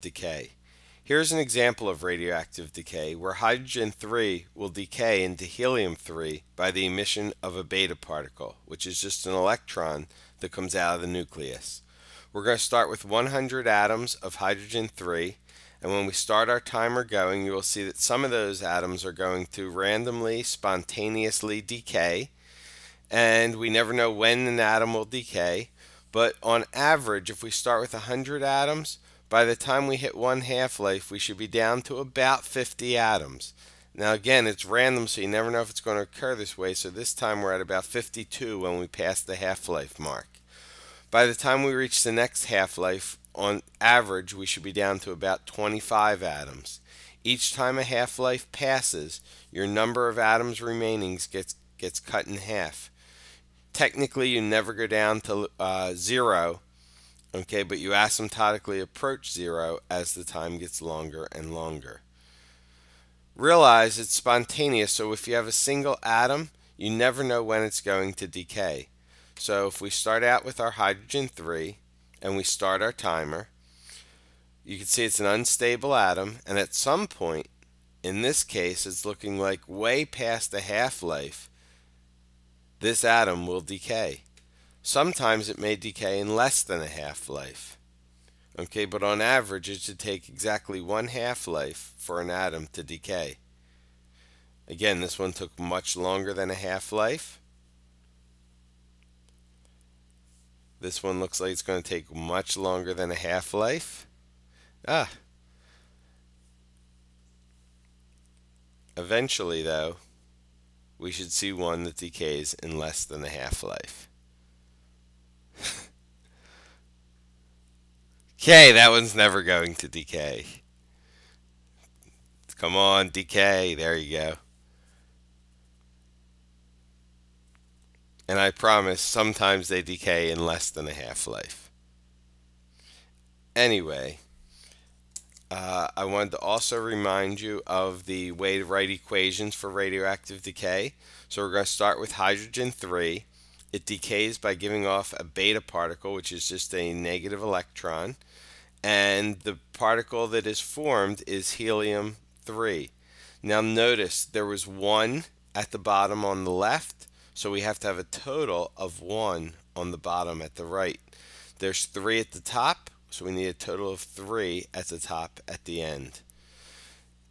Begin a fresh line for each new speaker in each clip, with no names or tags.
decay. Here's an example of radioactive decay where hydrogen-3 will decay into helium-3 by the emission of a beta particle, which is just an electron that comes out of the nucleus. We're going to start with 100 atoms of hydrogen-3, and when we start our timer going, you will see that some of those atoms are going to randomly, spontaneously decay, and we never know when an atom will decay. But on average, if we start with 100 atoms, by the time we hit one half-life, we should be down to about 50 atoms. Now again, it's random, so you never know if it's going to occur this way, so this time we're at about 52 when we pass the half-life mark. By the time we reach the next half-life, on average, we should be down to about 25 atoms. Each time a half-life passes, your number of atoms remaining gets cut in half. Technically, you never go down to zero, okay, but you asymptotically approach zero as the time gets longer and longer. Realize it's spontaneous, so if you have a single atom, you never know when it's going to decay. So if we start out with our hydrogen-3 and we start our timer, you can see it's an unstable atom, and at some point, in this case, it's looking like way past the half-life, this atom will decay. Sometimes it may decay in less than a half-life. Okay, but on average it should take exactly one half-life for an atom to decay. Again, this one took much longer than a half-life. This one looks like it's going to take much longer than a half-life. Eventually, though, we should see one that decays in less than a half-life. Okay, that one's never going to decay. Come on, decay. There you go. And I promise, sometimes they decay in less than a half-life. Anyway, I wanted to also remind you of the way to write equations for radioactive decay. So we're going to start with hydrogen-3. It decays by giving off a beta particle, which is just a negative electron. And the particle that is formed is helium-3. Now notice there was 1 at the bottom on the left, so we have to have a total of 1 on the bottom at the right. There's 3 at the top, so we need a total of 3 at the top at the end.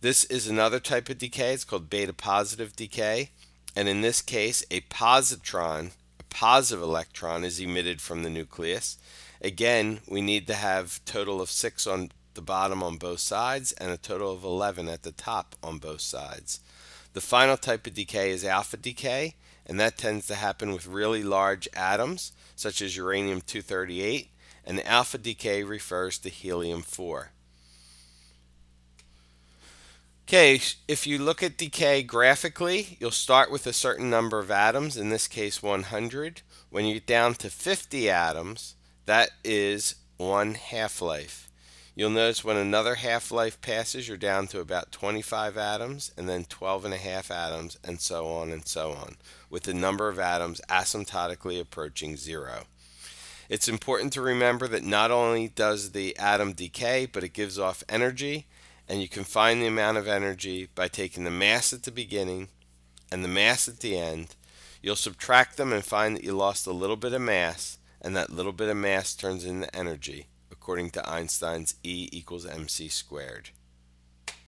This is another type of decay. It's called beta positive decay, and in this case a positron, a positive electron, is emitted from the nucleus. Again, we need to have a total of 6 on the bottom on both sides and a total of 11 at the top on both sides. The final type of decay is alpha decay, and that tends to happen with really large atoms such as uranium-238, and alpha decay refers to helium-4. Okay, if you look at decay graphically, you'll start with a certain number of atoms, in this case 100. When you get down to 50 atoms, that is one half-life. You'll notice when another half-life passes, you're down to about 25 atoms, and then 12 and a half atoms, and so on, with the number of atoms asymptotically approaching zero. It's important to remember that not only does the atom decay, but it gives off energy, and you can find the amount of energy by taking the mass at the beginning and the mass at the end. You'll subtract them and find that you lost a little bit of mass, and that little bit of mass turns into energy, according to Einstein's E equals mc squared.